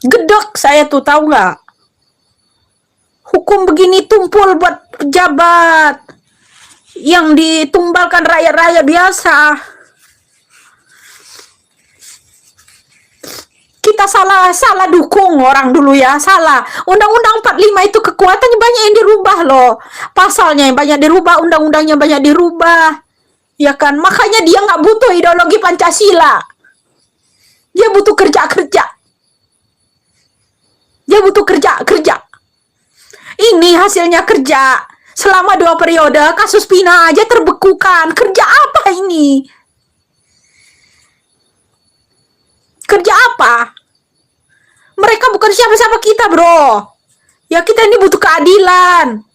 Gedek saya tuh, tahu nggak? Hukum begini tumpul buat pejabat yang ditumbalkan rakyat-rakyat biasa. Kita salah dukung orang dulu ya, salah. Undang-Undang 45 itu kekuatannya banyak yang dirubah loh. Pasalnya yang banyak dirubah, undang-undangnya banyak dirubah. Ya kan? Makanya dia nggak butuh ideologi Pancasila. Dia butuh kerja-kerja. Dia butuh kerja-kerja. Ini hasilnya kerja. Selama 2 periode, kasus Pina aja terbekukan. Kerja apa ini? Kerja apa? Mereka bukan siapa-siapa kita, bro. Ya, kita ini butuh keadilan.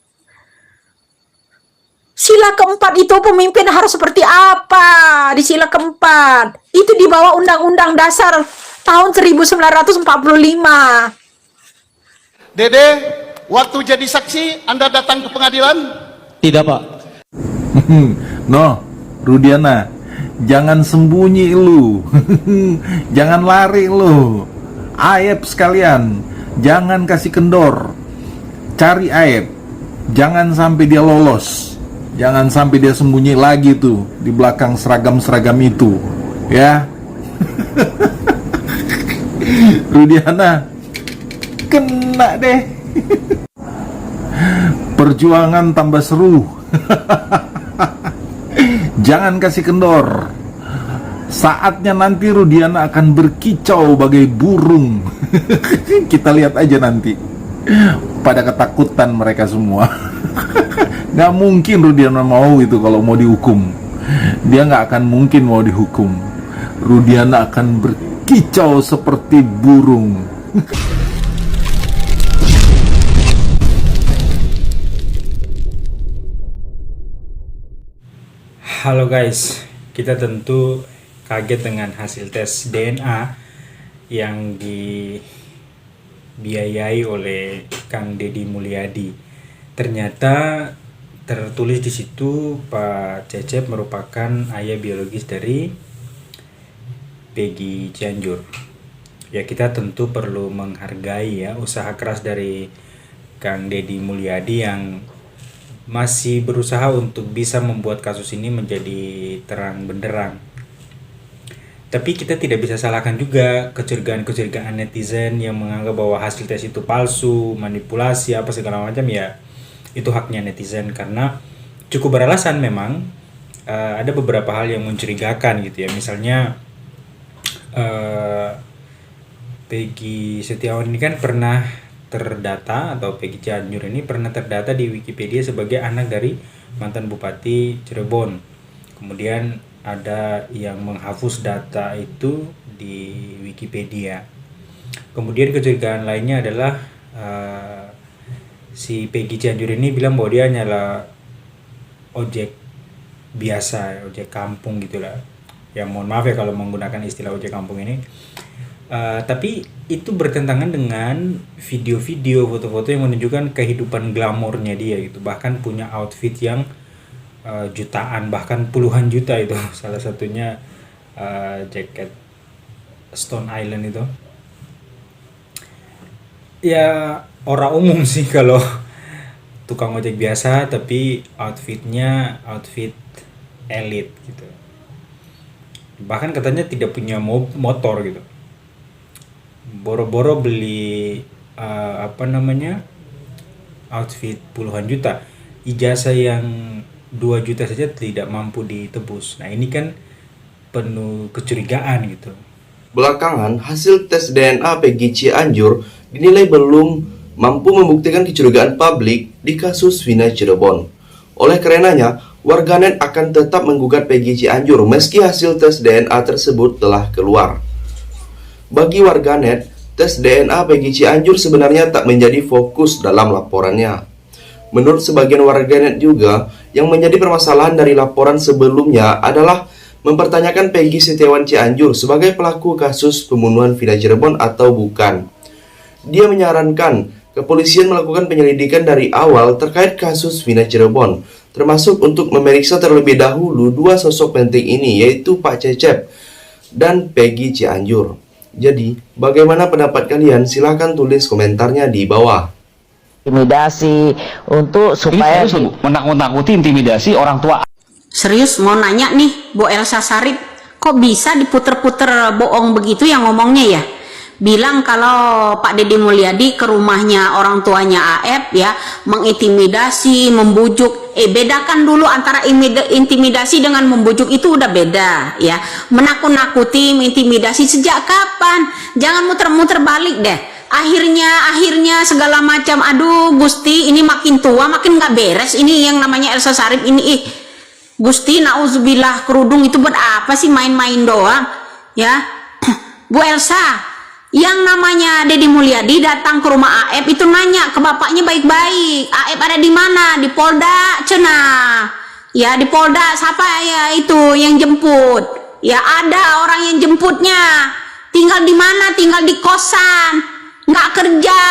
Sila keempat itu pemimpin harus seperti apa? Di sila keempat. Itu di bawah Undang-Undang Dasar tahun 1945. Dede, waktu jadi saksi, Anda datang ke pengadilan? Tidak, Pak. No, Rudiana, jangan sembunyi lu. Jangan lari lu. Aib sekalian, jangan kasih kendor. Cari Aib. Jangan sampai dia lolos. Jangan sampai dia sembunyi lagi tuh di belakang seragam-seragam itu, ya. Rudiana, kena deh. Perjuangan tambah seru. Jangan kasih kendor. Saatnya nanti Rudiana akan berkicau bagai burung. Kita lihat aja nanti. Pada ketakutan mereka semua. Gak mungkin Rudiana mau itu kalau mau dihukum. Dia gak akan mungkin mau dihukum. Rudiana akan berkicau seperti burung. Halo guys, kita tentu kaget dengan hasil tes DNA yang dibiayai oleh Kang Deddy Mulyadi. Ternyata tertulis di situ Pak Cecep merupakan ayah biologis dari Peggy Cianjur. Ya, kita tentu perlu menghargai ya usaha keras dari Kang Deddy Mulyadi yang masih berusaha untuk bisa membuat kasus ini menjadi terang benderang. Tapi kita tidak bisa salahkan juga kecurigaan-kecurigaan netizen yang menganggap bahwa hasil tes itu palsu, manipulasi, apa segala macam. Ya, itu haknya netizen karena cukup beralasan memang. Ada beberapa hal yang mencurigakan gitu ya. Misalnya Peggy Setiawan ini kan pernah terdata, atau Peggy Cianjur ini pernah terdata di Wikipedia sebagai anak dari mantan Bupati Cirebon. Kemudian ada yang menghapus data itu di Wikipedia. Kemudian kecurigaan lainnya adalah si Peggy Cianjur ini bilang bahwa dia hanyalah ojek biasa, ojek kampung gitulah. Ya mohon maaf ya kalau menggunakan istilah ojek kampung ini. Tapi itu bertentangan dengan video-video, foto-foto yang menunjukkan kehidupan glamornya dia gitu. Bahkan punya outfit yang jutaan, bahkan puluhan juta itu. Salah satunya jaket Stone Island itu. Ya orang umum sih kalau tukang ojek biasa, tapi outfitnya outfit elit gitu. Bahkan katanya tidak punya motor gitu. Boro-boro beli outfit puluhan juta, ijazah yang 2 juta saja tidak mampu ditebus. Nah ini kan penuh kecurigaan gitu. Belakangan, hasil tes DNA Peggy Cianjur dinilai belum mampu membuktikan kecurigaan publik di kasus Vina Cirebon. Oleh karenanya, warganet akan tetap menggugat Peggy Cianjur meski hasil tes DNA tersebut telah keluar. Bagi warganet, tes DNA Peggy Cianjur sebenarnya tak menjadi fokus dalam laporannya. Menurut sebagian warganet juga, yang menjadi permasalahan dari laporan sebelumnya adalah mempertanyakan Peggy Setiawan Cianjur sebagai pelaku kasus pembunuhan Vina Cirebon atau bukan. Dia menyarankan kepolisian melakukan penyelidikan dari awal terkait kasus Vina Cirebon, termasuk untuk memeriksa terlebih dahulu 2 sosok penting ini, yaitu Pak Cecep dan Peggy Cianjur. Jadi, bagaimana pendapat kalian? Silahkan tulis komentarnya di bawah. Intimidasi untuk supaya menakut-nakuti, intimidasi orang tua. Serius mau nanya nih, Bu Elsa Syarif, kok bisa diputer-puter bohong begitu yang ngomongnya ya? Bilang kalau Pak Deddy Mulyadi ke rumahnya orang tuanya AF ya, mengintimidasi, membujuk. Bedakan dulu antara intimidasi dengan membujuk, itu udah beda ya. Menakut-nakuti, mengintimidasi sejak kapan? Jangan muter-muter balik deh. Akhirnya segala macam. Aduh Gusti, ini makin tua makin nggak beres ini yang namanya Elsa Syarif ini. Gusti, nauzubillah, kerudung itu buat apa sih, main-main doang ya. Bu Elsa, yang namanya Deddy Mulyadi datang ke rumah AF itu nanya ke bapaknya baik-baik, AF ada di mana? Di Polda cenah ya. Di Polda siapa ya itu yang jemput ya? Ada orang yang jemputnya. Tinggal di mana? Tinggal di kosan, nggak kerja,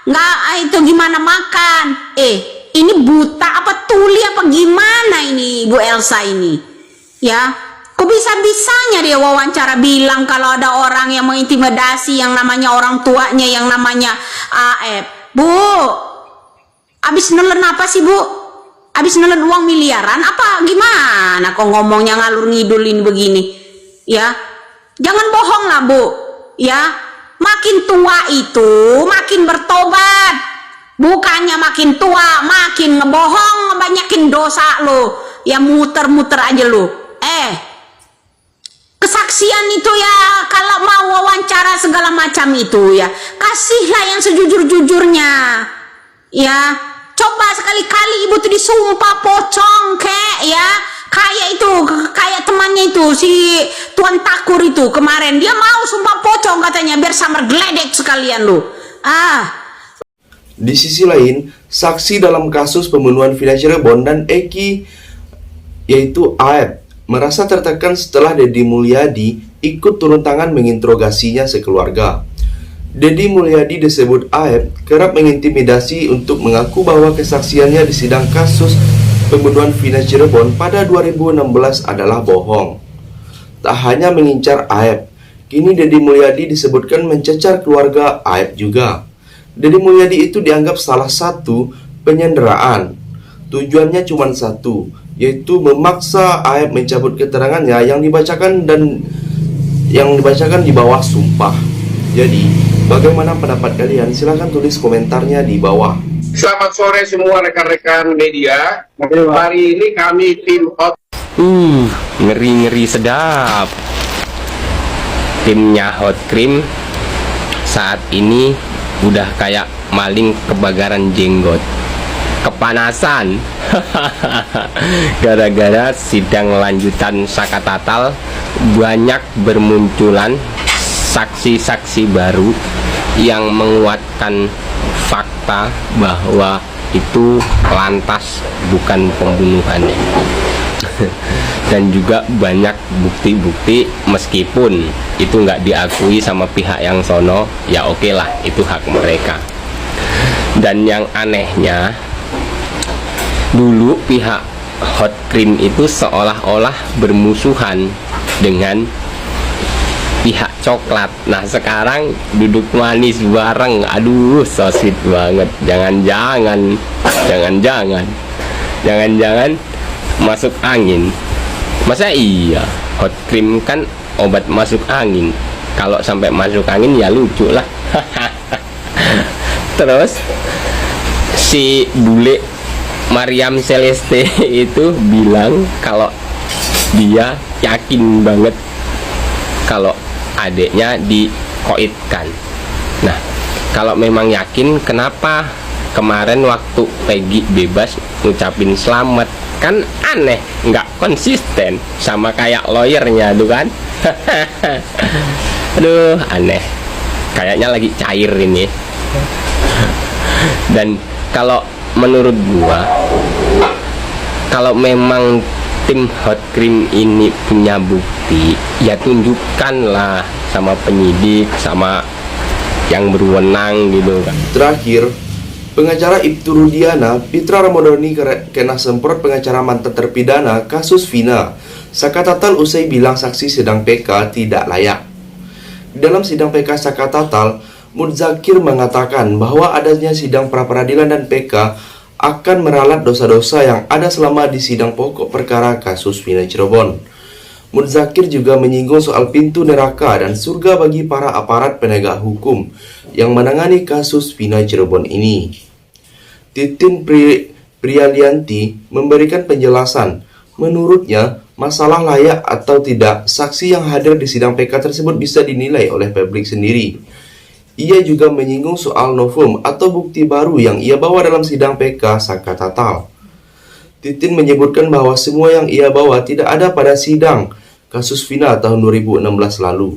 nggak itu gimana makan. Ini buta apa tuli apa gimana ini Bu Elsa ini ya? Kok bisa-bisanya dia wawancara bilang kalau ada orang yang mengintimidasi yang namanya orang tuanya yang namanya AF. Bu, abis nelen apa sih Bu? Abis nelen uang miliaran apa gimana kok ngomongnya ngalur ngidulin begini ya? Jangan bohong lah Bu ya. Makin tua itu makin bertobat, bukannya makin tua makin ngebohong, ngebanyakin dosa lo ya. Muter-muter aja lo. Kesaksian itu ya, kalau mau wawancara segala macam itu ya, kasihlah yang sejujur-jujurnya ya. Coba sekali-kali ibu tuh disumpah pocong kek ya, kayak temannya itu si Tuan Takur itu kemarin, dia mau sumpah pocong katanya biar samar geledek sekalian lu. Di sisi lain, saksi dalam kasus pembunuhan Vina Cirebon dan Eki, yaitu AF, merasa tertekan setelah Deddy Mulyadi ikut turun tangan menginterogasinya sekeluarga. Deddy Mulyadi disebut AF kerap mengintimidasi untuk mengaku bahwa kesaksiannya di sidang kasus pembunuhan Vina Cirebon pada 2016 adalah bohong. Tak hanya mengincar AF, kini Deddy Mulyadi disebutkan mencecar keluarga AF juga. Deddy Mulyadi itu dianggap salah satu penyanderaan. Tujuannya cuma satu, yaitu memaksa AF mencabut keterangannya yang dibacakan di bawah sumpah. Jadi, bagaimana pendapat kalian? Silahkan tulis komentarnya di bawah. Selamat sore semua rekan-rekan media. Hari ini kami tim Hot. Ngeri-ngeri sedap. Timnya Hot Cream saat ini udah kayak maling kebakaran jenggot. Kepanasan gara-gara sidang lanjutan Saka Tatal, banyak bermunculan saksi-saksi baru yang menguatkan fakta bahwa itu lantas bukan pembunuhannya. Dan juga banyak bukti-bukti, meskipun itu nggak diakui sama pihak yang sono, ya oke lah, itu hak mereka. Dan yang anehnya, dulu pihak Hot Cream itu seolah-olah bermusuhan dengan pihak coklat. Nah sekarang duduk manis bareng. Aduh, so sweet banget. Jangan-jangan masuk angin. Masa iya? Hot Cream kan obat masuk angin. Kalau sampai masuk angin ya lucu lah. Terus si bule Mariam Celeste itu bilang kalau dia yakin banget kalau adiknya dikoitkan. Nah, kalau memang yakin, kenapa kemarin waktu Peggy bebas ngucapin selamat? Kan aneh, nggak konsisten, sama kayak lawyernya tuh kan. Aduh, aneh. Kayaknya lagi cair ini. Dan kalau menurut gua, kalau memang tim Hot Cream ini punya bukti, ya tunjukkanlah sama penyidik, sama yang berwenang gitu kan. Terakhir, pengacara Ibtu Rudiana, Pitra Ramadhani kena semprot pengacara mantan terpidana kasus Vina. Saka Tatal usai bilang saksi sedang PK tidak layak. Dalam sidang PK Saka Tatal, Muzakir mengatakan bahwa adanya sidang pra-peradilan dan PK akan meralat dosa-dosa yang ada selama di sidang pokok perkara kasus Vina Cirebon. Muzakir juga menyinggung soal pintu neraka dan surga bagi para aparat penegak hukum yang menangani kasus Vina Cirebon ini. Titin Prialianti memberikan penjelasan. Menurutnya, masalah layak atau tidak saksi yang hadir di sidang PK tersebut bisa dinilai oleh publik sendiri. Ia juga menyinggung soal novum atau bukti baru yang ia bawa dalam sidang PK Saka Tatal. Titin menyebutkan bahwa semua yang ia bawa tidak ada pada sidang kasus Vina tahun 2016 lalu.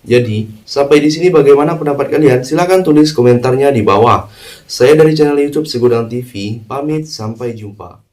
Jadi, sampai di sini bagaimana pendapat kalian? Silahkan tulis komentarnya di bawah. Saya dari channel YouTube Segudang TV, pamit, sampai jumpa.